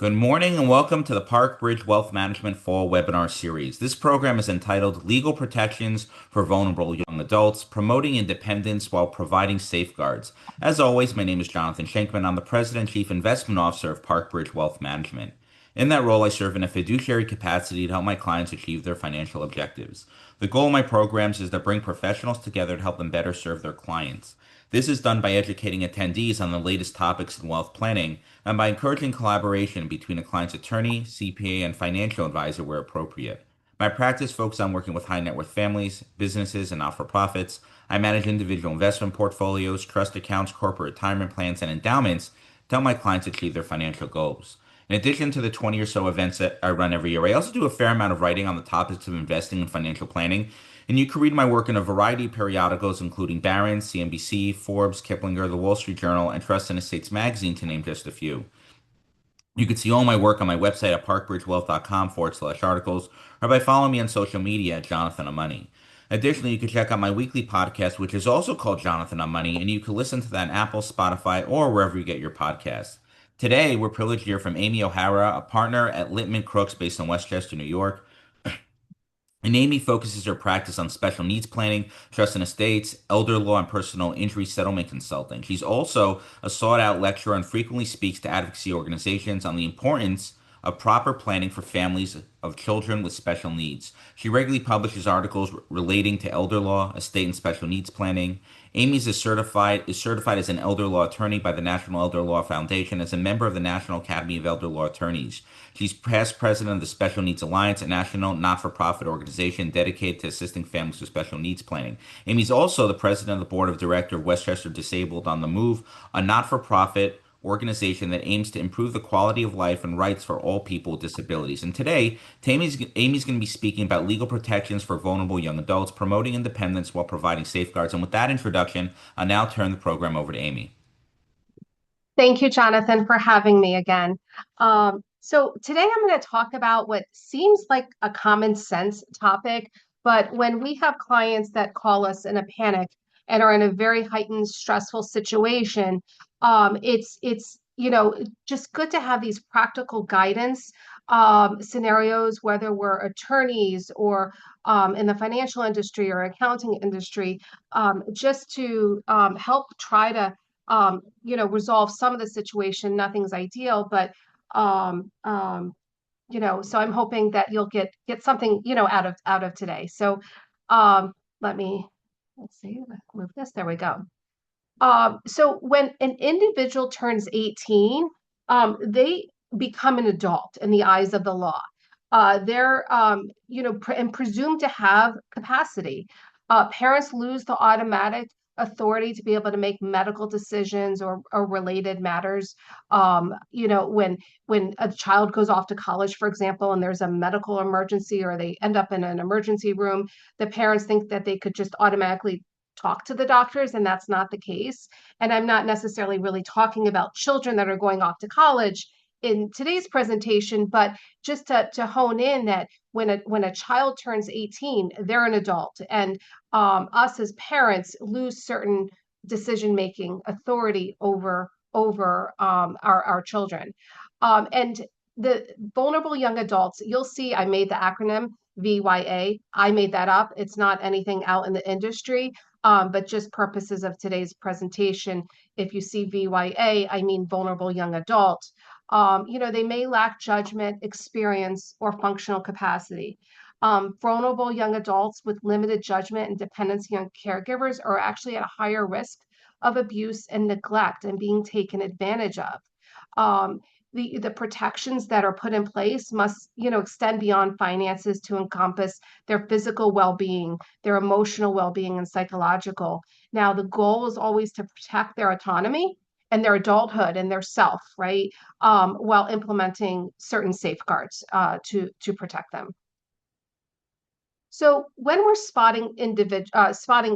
Good morning and welcome to the ParkBridge Wealth Management Fall Webinar Series. This program is entitled Legal Protections for Vulnerable Young Adults, Promoting Independence While Providing Safeguards. As always, my name is Jonathan Shenkman. I'm the President and Chief Investment Officer of ParkBridge Wealth Management. In that role, I serve in a fiduciary capacity to help my clients achieve their financial objectives. The goal of my programs is to bring professionals together to help them better serve their clients. This is done by educating attendees on the latest topics in wealth planning and by encouraging collaboration between a client's attorney, CPA, and financial advisor where appropriate. My practice focuses on working with high net worth families, businesses, and not for profits. I manage individual investment portfolios, trust accounts, corporate retirement plans, and endowments to help my clients achieve their financial goals. In addition to the 20 or so events that I run every year, I also do a fair amount of writing on the topics of investing and financial planning. And you can read my work in a variety of periodicals, including Barron's, CNBC, Forbes, Kiplinger, The Wall Street Journal, and Trust and Estates Magazine, to name just a few. You can see all my work on my website at parkbridgewealth.com/articles or by following me on social media at Jonathan on Money. Additionally, you can check out my weekly podcast, which is also called Jonathan on Money, and you can listen to that on Apple, Spotify, or wherever you get your podcasts. Today, we're privileged to hear from Amy O'Hara, a partner at Littman Krooks based in Westchester, New York. And Amy focuses her practice on special needs planning, trust and estates, elder law, and personal injury settlement consulting. She's also a sought out lecturer and frequently speaks to advocacy organizations on the importance of proper planning for families of children with special needs. She regularly publishes articles relating to elder law, estate and special needs planning. Amy is certified as an elder law attorney by the National Elder Law Foundation as a member of the National Academy of Elder Law Attorneys. She's past president of the Special Needs Alliance, a national not-for-profit organization dedicated to assisting families with special needs planning. Amy's also the president of the board of directors of Westchester Disabled on the Move, a not-for-profit organization that aims to improve the quality of life and rights for all people with disabilities. And today, Amy's going to be speaking about legal protections for vulnerable young adults, promoting independence while providing safeguards. And with that introduction, I'll now turn the program over to Amy. Thank you, Jonathan, for having me again. So today I'm going to talk about what seems like a common sense topic, but when we have clients that call us in a panic and are in a very heightened, stressful situation, it's just good to have these practical guidance scenarios, whether we're attorneys or in the financial industry or accounting industry, just to help try to resolve some of the situation. Nothing's ideal, but um, um, so I'm hoping that you'll get something, out of today. So um, let me let's see, move this. There we go. So when an individual turns 18, they become an adult in the eyes of the law. They're and presumed to have capacity. Parents lose the automatic authority to be able to make medical decisions or related matters. When a child goes off to college, for example, and there's a medical emergency or they end up in an emergency room, the parents think that they could just automatically talk to the doctors, and that's not the case. And I'm not necessarily really talking about children that are going off to college in today's presentation, but just to hone in that when a child turns 18, they're an adult, and us as parents lose certain decision making authority over our children. And the vulnerable young adults, you'll see I made the acronym VYA. I made that up. It's not anything out in the industry, but just purposes of today's presentation. If you see VYA, I mean vulnerable young adult. They may lack judgment, experience, or functional capacity. Vulnerable young adults with limited judgment and dependency on caregivers are actually at a higher risk of abuse and neglect and being taken advantage of. The protections that are put in place must extend beyond finances to encompass their physical well-being, their emotional well-being, and psychological. Now, the goal is always to protect their autonomy and their adulthood and their self, right? While implementing certain safeguards to protect them. So when we're spotting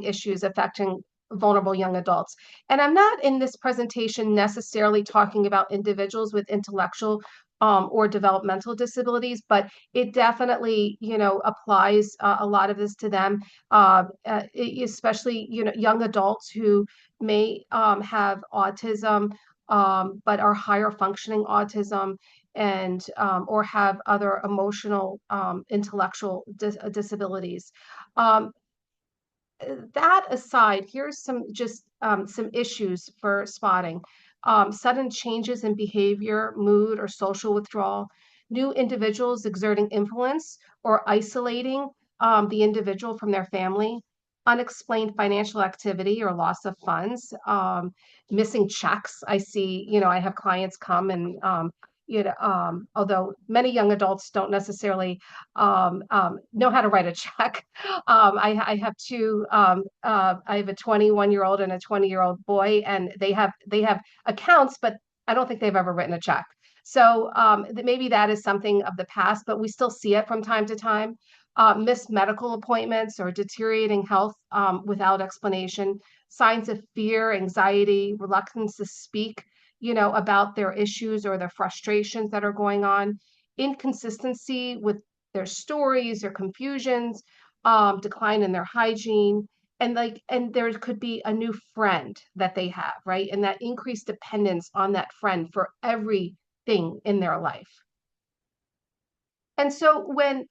issues affecting vulnerable young adults, and I'm not in this presentation necessarily talking about individuals with intellectual or developmental disabilities, but it definitely, applies a lot of this to them, especially, young adults who may have autism, but are higher functioning autism. or have other emotional, intellectual disabilities. Um, that aside, here's some issues for spotting. Sudden changes in behavior, mood, or social withdrawal, new individuals exerting influence or isolating the individual from their family, unexplained financial activity or loss of funds, missing checks. I see, I have clients come and although many young adults don't necessarily know how to write a check. I have two. I have a 21-year-old and a 20-year-old boy, and they have accounts, but I don't think they've ever written a check. So maybe that is something of the past, but we still see it from time to time. Missed medical appointments or deteriorating health without explanation, signs of fear, anxiety, reluctance to speak, about their issues or their frustrations that are going on, inconsistency with their stories or confusions, decline in their hygiene, and there could be a new friend that they have, right? And that increased dependence on that friend for everything in their life. And so when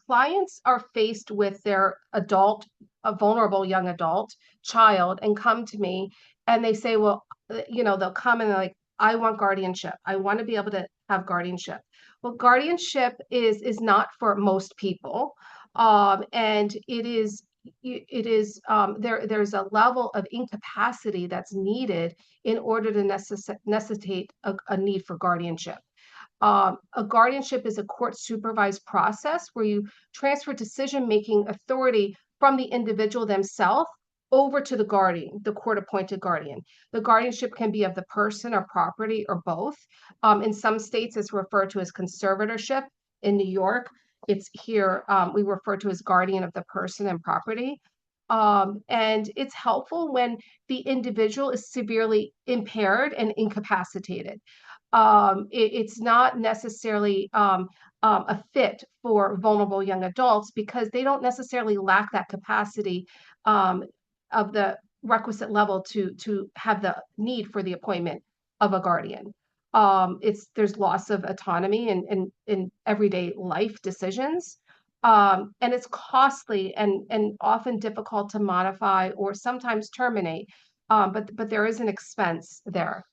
clients are faced with their a vulnerable young adult child and come to me and they say, well, they'll come and they're like, I want guardianship. I want to be able to have guardianship. Well, guardianship is not for most people. And there's a level of incapacity that's needed in order to necessitate a need for guardianship. A guardianship is a court supervised process where you transfer decision making authority from the individual themselves over to the guardian, the court appointed guardian. The guardianship can be of the person or property or both. In some states, it's referred to as conservatorship. In New York, it's here, we refer to as guardian of the person and property. And it's helpful when the individual is severely impaired and incapacitated. It's not necessarily a fit for vulnerable young adults because they don't necessarily lack that capacity of the requisite level to have the need for the appointment of a guardian. There's loss of autonomy in everyday life decisions. And it's costly and often difficult to modify or sometimes terminate. But there is an expense there.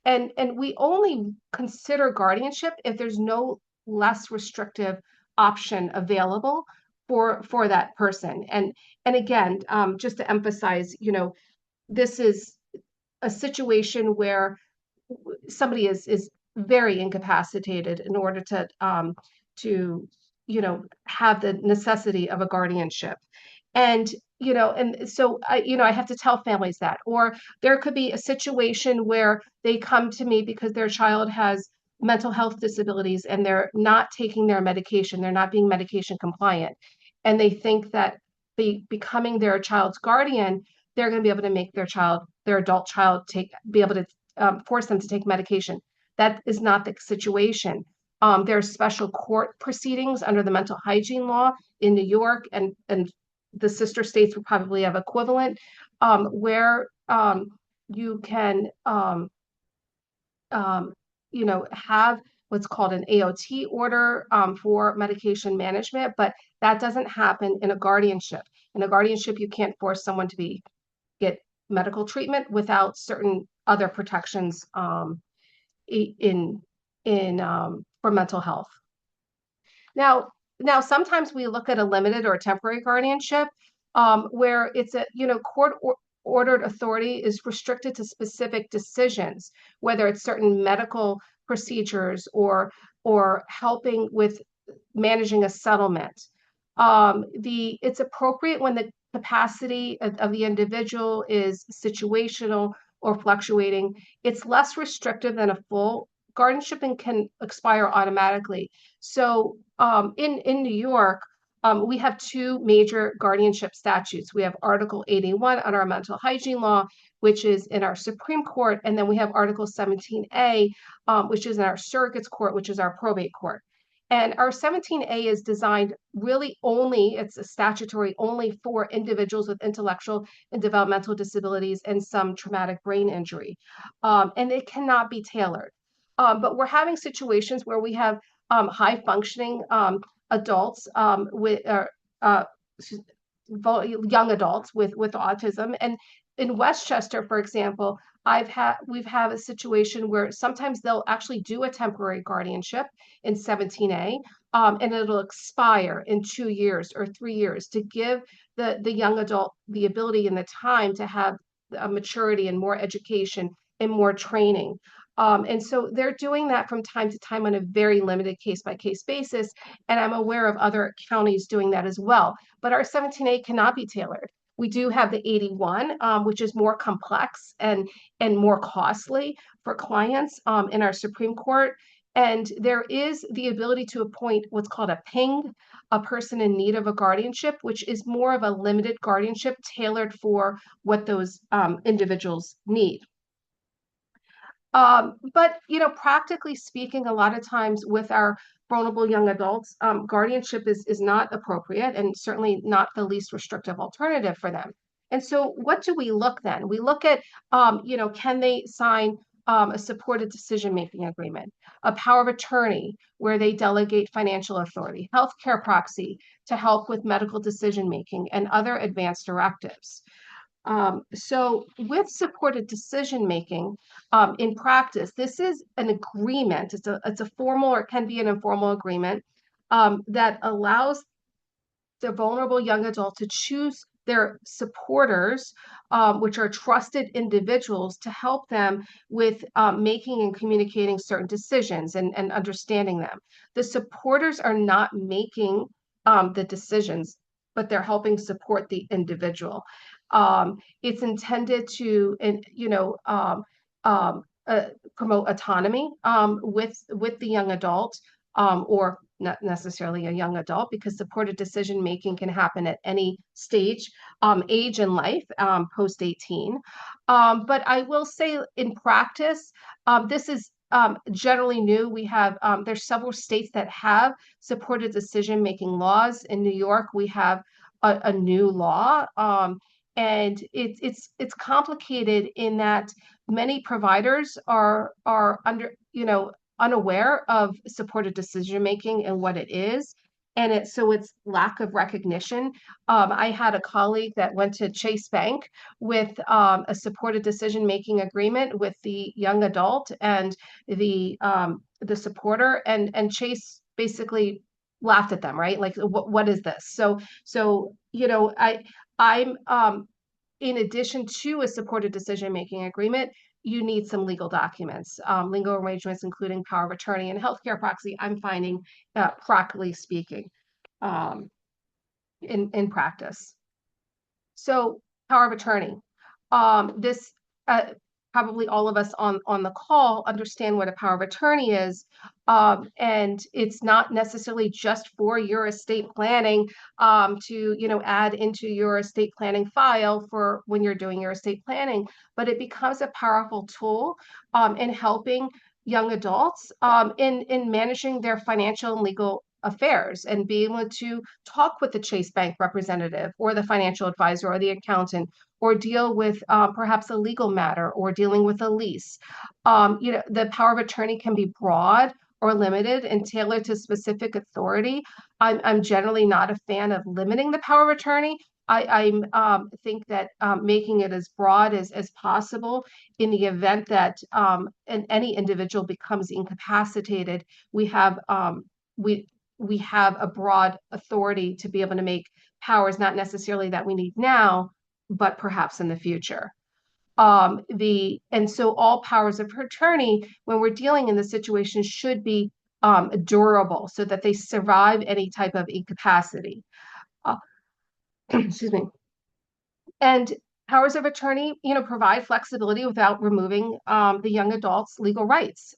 And we only consider guardianship if there's no less restrictive option available for that person. And again, just to emphasize, this is a situation where somebody is very incapacitated in order to have the necessity of a guardianship. And and so I have to tell families that. Or there could be a situation where they come to me because their child has mental health disabilities and they're not taking their medication, they're not being medication compliant, and they think that becoming their child's guardian, they're going to be able to make their adult child be able to force them to take medication. That is not the situation. There are special court proceedings under the mental hygiene law in New York, and the sister states would probably have equivalent, where you can have what's called an AOT order for medication management, but that doesn't happen in a guardianship. In a guardianship, you can't force someone to get medical treatment without certain other protections in for mental health. Now, sometimes we look at a limited or temporary guardianship, where it's ordered authority is restricted to specific decisions, whether it's certain medical procedures or helping with managing a settlement. It's appropriate when the capacity of the individual is situational or fluctuating. It's less restrictive than a full guardianship and can expire automatically. So in New York, we have two major guardianship statutes. We have Article 81 on our mental hygiene law, which is in our Supreme Court, and then we have Article 17A, which is in our surrogates court, which is our probate court. And our 17A is designed really it's a statutory only for individuals with intellectual and developmental disabilities and some traumatic brain injury. And it cannot be tailored. But we're having situations where we have high functioning adults with uh, young adults with autism. And in Westchester, for example, we've had a situation where sometimes they'll actually do a temporary guardianship in 17A, and it'll expire in 2 years or 3 years to give the young adult the ability and the time to have a maturity and more education and more training. And so they're doing that from time to time on a very limited case by case basis. And I'm aware of other counties doing that as well. But our 17A cannot be tailored. We do have the 81, which is more complex and more costly for clients in our Supreme Court. And there is the ability to appoint what's called a PING, a person in need of a guardianship, which is more of a limited guardianship tailored for what those individuals need. But practically speaking, a lot of times with our vulnerable young adults, guardianship is not appropriate and certainly not the least restrictive alternative for them. And so, what do we look then? We look at, can they sign a supported decision-making agreement, a power of attorney where they delegate financial authority, healthcare proxy to help with medical decision-making, and other advanced directives. So with supported decision making, in practice, this is an agreement. It's a formal or it can be an informal agreement that allows the vulnerable young adult to choose their supporters, which are trusted individuals, to help them with making and communicating certain decisions and understanding them. The supporters are not making the decisions, but they're helping support the individual. It's intended to, um, promote autonomy with the young adult, or not necessarily a young adult, because supported decision making can happen at any stage, age in life, post 18. But I will say, in practice, this is generally new. There's several states that have supported decision making laws. In New York, we have a new law. And it's complicated in that many providers are unaware of supported decision making and what it is. And it's lack of recognition. I had a colleague that went to Chase Bank with a supported decision making agreement with the young adult and the supporter, and Chase basically laughed at them, right? Like, what is this? I'm in addition to a supported decision making agreement, you need some legal documents, legal arrangements, including power of attorney and healthcare proxy. I'm finding, practically speaking, um, in practice. So, power of attorney. This probably all of us on the call understand what a power of attorney is, and it's not necessarily just for your estate planning, to add into your estate planning file for when you're doing your estate planning, but it becomes a powerful tool in helping young adults in managing their financial and legal affairs, and be able to talk with the Chase Bank representative or the financial advisor or the accountant, or deal with perhaps a legal matter or dealing with a lease. The power of attorney can be broad or limited and tailored to specific authority. I'm generally not a fan of limiting the power of attorney. I think that making it as broad as possible in the event that any individual becomes incapacitated, we have we we have a broad authority to be able to make powers not necessarily that we need now, but perhaps in the future. And so all powers of attorney, when we're dealing in the situation, should be durable so that they survive any type of incapacity. Uh, excuse me. And powers of attorney, provide flexibility without removing the young adult's legal rights.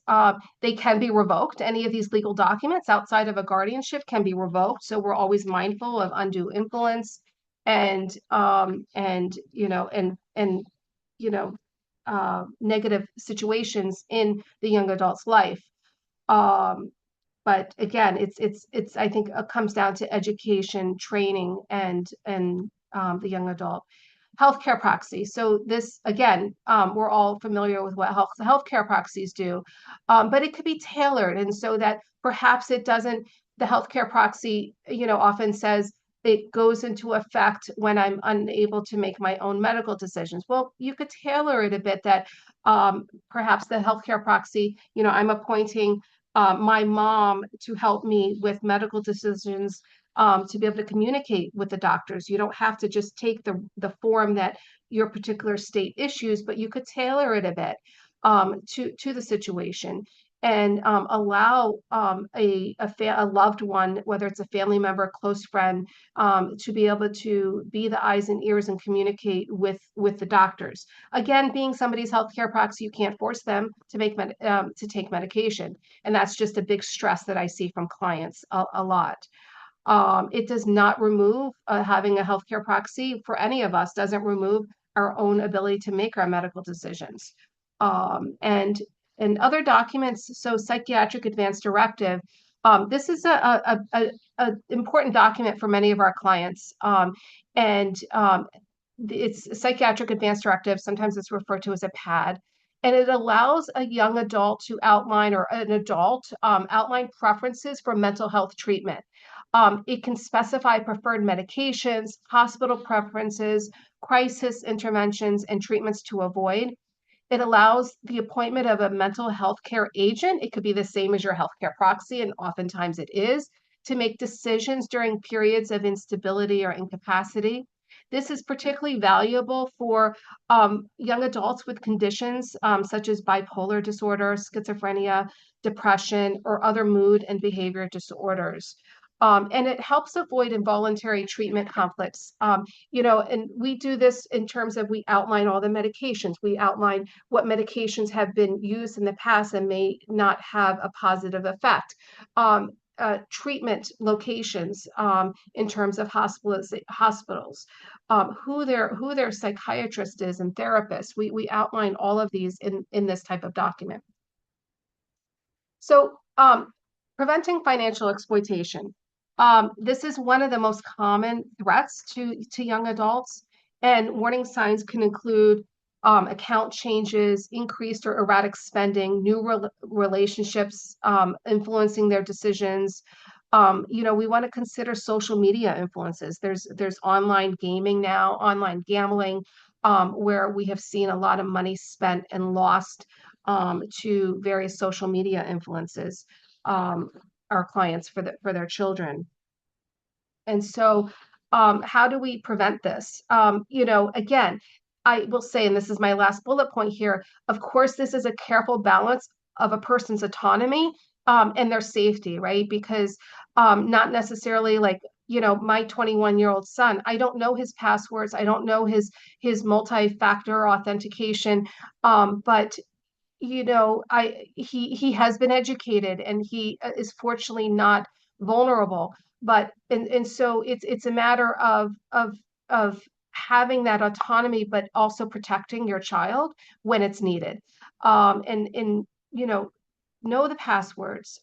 They can be revoked. Any of these legal documents outside of a guardianship can be revoked. So we're always mindful of undue influence and negative situations in the young adult's life. Um, but again, it's I think it comes down to education, training, and the young adult. Healthcare proxy. So this, again, we're all familiar with what healthcare proxies do, but it could be tailored. And so that perhaps it doesn't, the healthcare proxy, often says it goes into effect when I'm unable to make my own medical decisions. Well, you could tailor it a bit that perhaps the healthcare proxy, I'm appointing my mom to help me with medical decisions, to be able to communicate with the doctors. You don't have to just take the form that your particular state issues, but you could tailor it a bit to the situation, and allow a loved one, whether it's a family member, a close friend, to be able to be the eyes and ears and communicate with the doctors. Again, being somebody's healthcare proxy, you can't force them to take medication, and that's just a big stress that I see from clients a lot. It does not remove having a healthcare proxy for any of us, doesn't remove our own ability to make our medical decisions. And other documents, so psychiatric advance directive, this is a important document for many of our clients. And It's a psychiatric advance directive. Sometimes it's referred to as a PAD. And it allows a young adult to outline, or an adult outline preferences for mental health treatment. It can specify preferred medications, hospital preferences, crisis interventions, and treatments to avoid. It allows the appointment of a mental health care agent. It could be the same as your healthcare proxy, and oftentimes it is, to make decisions during periods of instability or incapacity. This is particularly valuable for young adults with conditions such as bipolar disorder, schizophrenia, depression, or other mood and behavior disorders. And it helps avoid involuntary treatment conflicts. And we do this in terms of, we outline all the medications. We outline what medications have been used in the past and may not have a positive effect. Treatment locations in terms of hospitals, who their psychiatrist is and therapists. We outline all of these in this type of document. So preventing financial exploitation. This is one of the most common threats to young adults, and warning signs can include account changes, increased or erratic spending, new relationships influencing their decisions. We want to consider social media influences. There's online gaming now, online gambling, where we have seen a lot of money spent and lost to various social media influences, our clients, for their children. And so, how do we prevent this? Again, I will say, and this is my last bullet point here, of course, this is a careful balance of a person's autonomy and their safety, right? Because not necessarily, like, my 21-year-old son, I don't know his passwords, I don't know his multi-factor authentication, but he has been educated, and he is fortunately not vulnerable. But and so it's a matter of having that autonomy, but also protecting your child when it's needed. And know the passwords,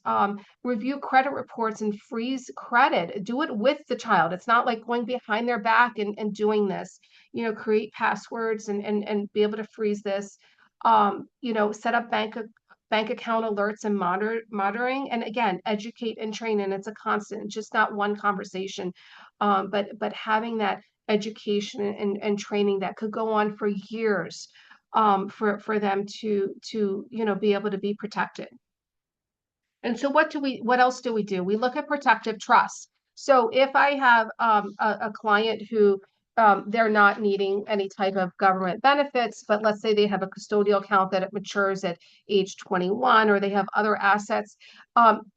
review credit reports and freeze credit. Do it with the child. It's not like going behind their back and doing this. Create passwords and be able to freeze this. Set up bank account alerts and monitoring. And again, educate and train. And it's a constant, just not one conversation, but having that education and training that could go on for years, for them to be able to be protected. And so what else do? We look at protective trust. So if I have a client who they're not needing any type of government benefits, but let's say they have a custodial account that it matures at age 21, or they have other assets,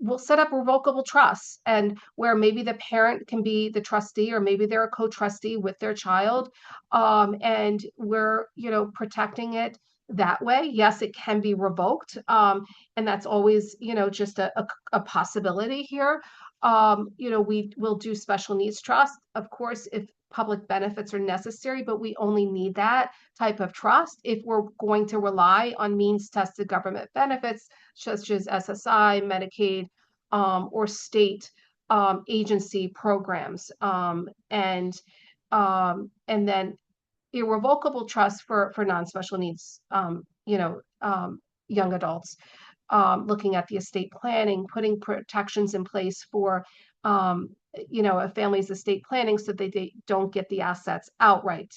we'll set up revocable trusts, and where maybe the parent can be the trustee, or maybe they're a co-trustee with their child, and we're protecting it that way. Yes, it can be revoked, and that's always just a possibility here. We will do special needs trust, of course, if public benefits are necessary, but we only need that type of trust if we're going to rely on means tested government benefits such as SSI, Medicaid, or state agency programs. And then irrevocable trust for non-special needs, young adults, looking at the estate planning, putting protections in place for, a family's estate planning so that they don't get the assets outright.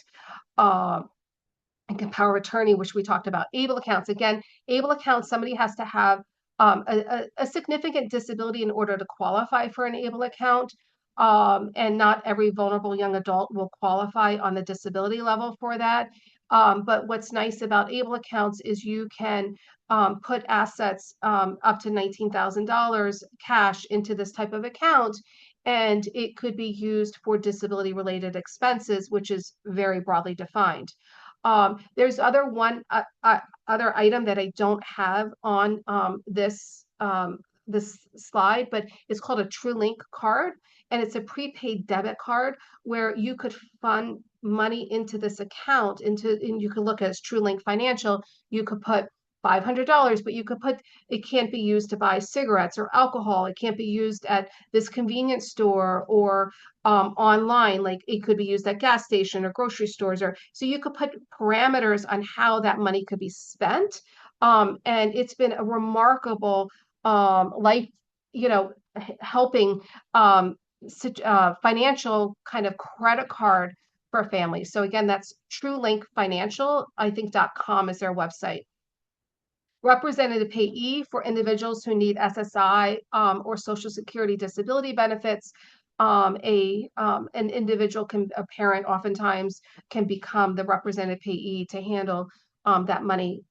Uh, and power of attorney, which we talked about. Able accounts, again, able accounts, somebody has to have a significant disability in order to qualify for an able account. And not every vulnerable young adult will qualify on the disability level for that. But what's nice about able accounts is you can put assets up to $19,000 cash into this type of account, and it could be used for disability related expenses, which is very broadly defined. There's other item that I don't have on this slide, but it's called a TrueLink card, and it's a prepaid debit card where you could fund money into this account, and you can look at it as TrueLink Financial. You could put $500, but it can't be used to buy cigarettes or alcohol. It can't be used at this convenience store or online. Like it could be used at gas station or grocery stores, or so you could put parameters on how that money could be spent. And it's been a remarkable life, helping financial kind of credit card for families. So again, that's TrueLink Financial, I think .com is their website. Representative payee for individuals who need SSI or Social Security disability benefits. An individual a parent oftentimes can become the representative payee to handle that money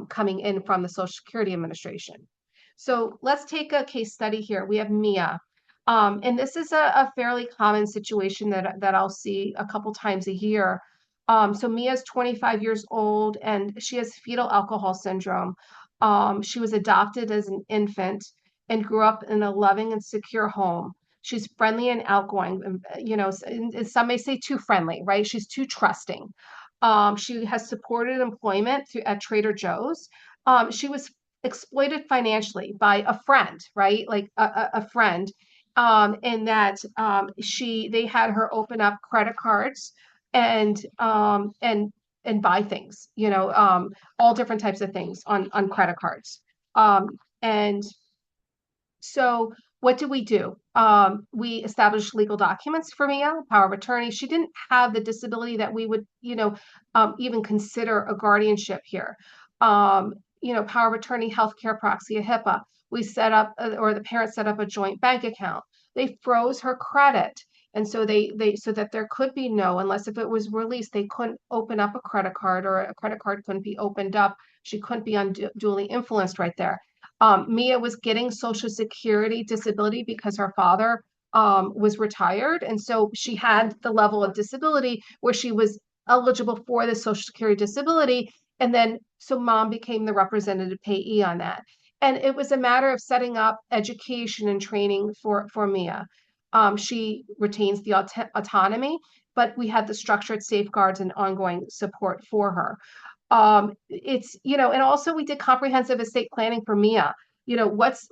coming in from the Social Security Administration. So let's take a case study here. We have Mia. And this is a fairly common situation that I'll see a couple times a year. So Mia's 25 years old and she has fetal alcohol syndrome. She was adopted as an infant and grew up in a loving and secure home. She's friendly and outgoing, and some may say too friendly, right? She's too trusting. She has supported employment at Trader Joe's. She was exploited financially by a friend, right? Like a friend, in that they had her open up credit cards and buy things, all different types of things on credit cards. And so what did we do? We established legal documents for Mia, power of attorney. She didn't have the disability that we would, even consider a guardianship here. Power of attorney, healthcare proxy, a HIPAA. We set up, or the parents set up a joint bank account. They froze her credit. And so so that there could be unless if it was released, they couldn't open up a credit card, or a credit card couldn't be opened up. She couldn't be unduly influenced right there. Mia was getting Social Security disability because her father was retired. And so she had the level of disability where she was eligible for the Social Security disability. And then, so mom became the representative payee on that. And it was a matter of setting up education and training for Mia. She retains the autonomy, but we had the structured safeguards and ongoing support for her. And also we did comprehensive estate planning for Mia. What's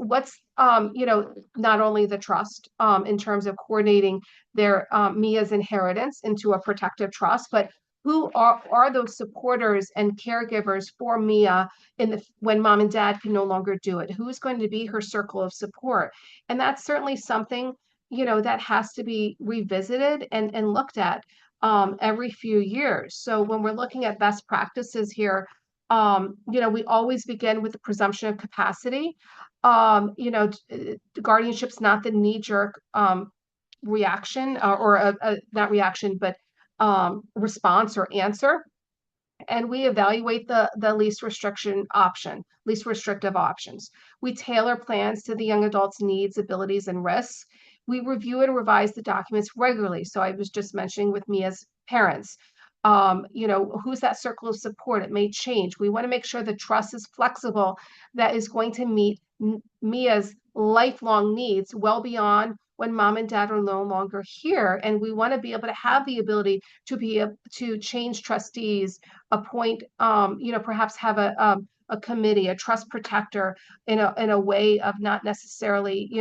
not only the trust in terms of coordinating Mia's inheritance into a protective trust, but who are those supporters and caregivers for Mia when mom and dad can no longer do it? Who's going to be her circle of support? And that's certainly something, that has to be revisited and looked at every few years. So when we're looking at best practices here, we always begin with the presumption of capacity. Guardianship's not the knee-jerk reaction, or not reaction, but response or answer. And we evaluate the least restrictive options. We tailor plans to the young adult's needs, abilities, and risks. We review and revise the documents regularly. So I was just mentioning with Mia's parents, who's that circle of support? It may change. We want to make sure the trust is flexible, that is going to meet Mia's lifelong needs well beyond when mom and dad are no longer here. And we want to be able to have the ability to be able to change trustees, appoint, perhaps have a committee, a trust protector in a way of not necessarily,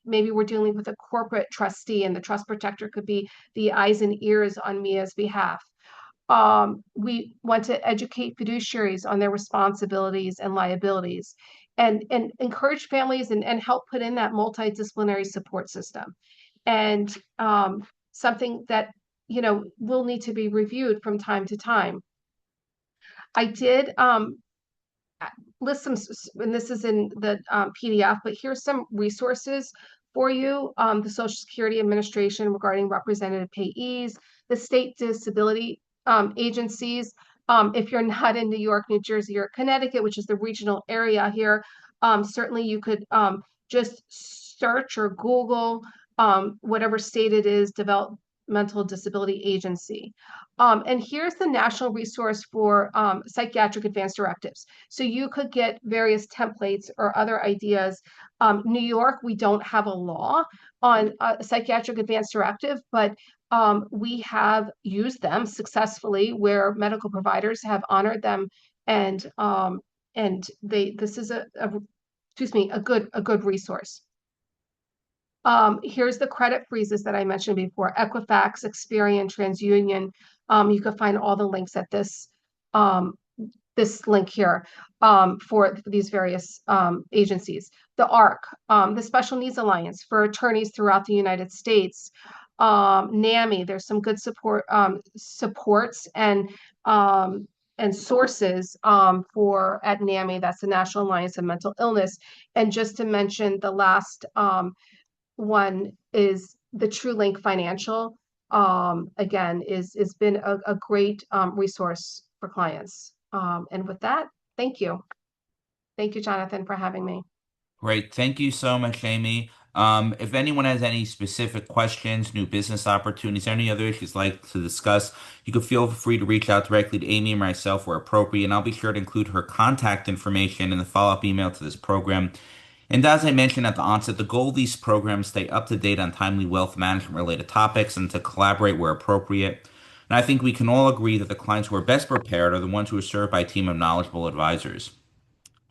maybe we're dealing with a corporate trustee and the trust protector could be the eyes and ears on Mia's behalf. We want to educate fiduciaries on their responsibilities and liabilities and encourage families and help put in that multidisciplinary support system. And something that, will need to be reviewed from time to time. I did list some, and this is in the PDF, but here's some resources for you. The Social Security Administration regarding representative payees, the state disability agencies. If you're not in New York, New Jersey, or Connecticut, which is the regional area here, certainly you could just search or Google whatever state it is, Developmental Disability Agency. And here's the national resource for psychiatric advance directives. So you could get various templates or other ideas. New York, we don't have a law on a psychiatric advance directive, but we have used them successfully where medical providers have honored them, and this is a good resource. Here's the credit freezes that I mentioned before: Equifax, Experian, TransUnion. You can find all the links at this link here for these various agencies. The ARC, the Special Needs Alliance for attorneys throughout the United States. NAMI, there's some good supports and sources for at NAMI, that's the National Alliance of Mental Illness. And just to mention, the last one is the TrueLink Financial. Again, is been a great resource for clients. And with that, thank you. Thank you, Jonathan, for having me. Great. Thank you so much, Amy. If anyone has any specific questions, new business opportunities, or any other issues like to discuss, you can feel free to reach out directly to Amy or myself where appropriate, and I'll be sure to include her contact information in the follow-up email to this program. And as I mentioned at the onset, the goal of these programs stay up to date on timely wealth management related topics and to collaborate where appropriate. And I think we can all agree that the clients who are best prepared are the ones who are served by a team of knowledgeable advisors.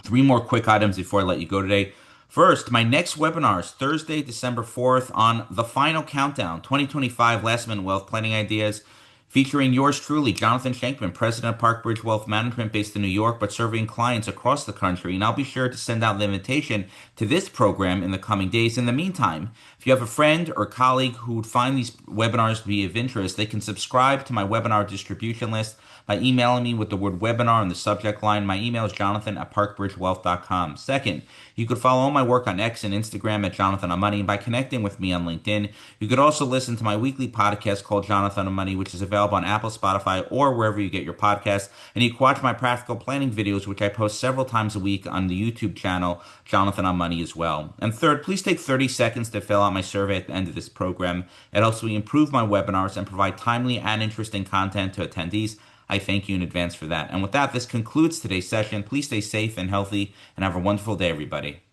Three more quick items before I let you go today. First, my next webinar is Thursday, December 4th on the final countdown 2025 last minute wealth planning ideas, featuring yours truly, Jonathan Shenkman, president of ParkBridge Wealth Management based in New York, but serving clients across the country. And I'll be sure to send out the invitation to this program in the coming days. In the meantime, if you have a friend or colleague who would find these webinars to be of interest, they can subscribe to my webinar distribution list by emailing me with the word webinar in the subject line. My email is jonathan@parkbridgewealth.com. Second, you could follow all my work on X and Instagram at Jonathan on Money by connecting with me on LinkedIn. You could also listen to my weekly podcast called Jonathan on Money, which is available on Apple, Spotify, or wherever you get your podcasts. And you can watch my practical planning videos, which I post several times a week on the YouTube channel, Jonathan on Money as well. And third, please take 30 seconds to fill out my survey at the end of this program. It helps me improve my webinars and provide timely and interesting content to attendees. I thank you in advance for that. And with that, this concludes today's session. Please stay safe and healthy and have a wonderful day, everybody.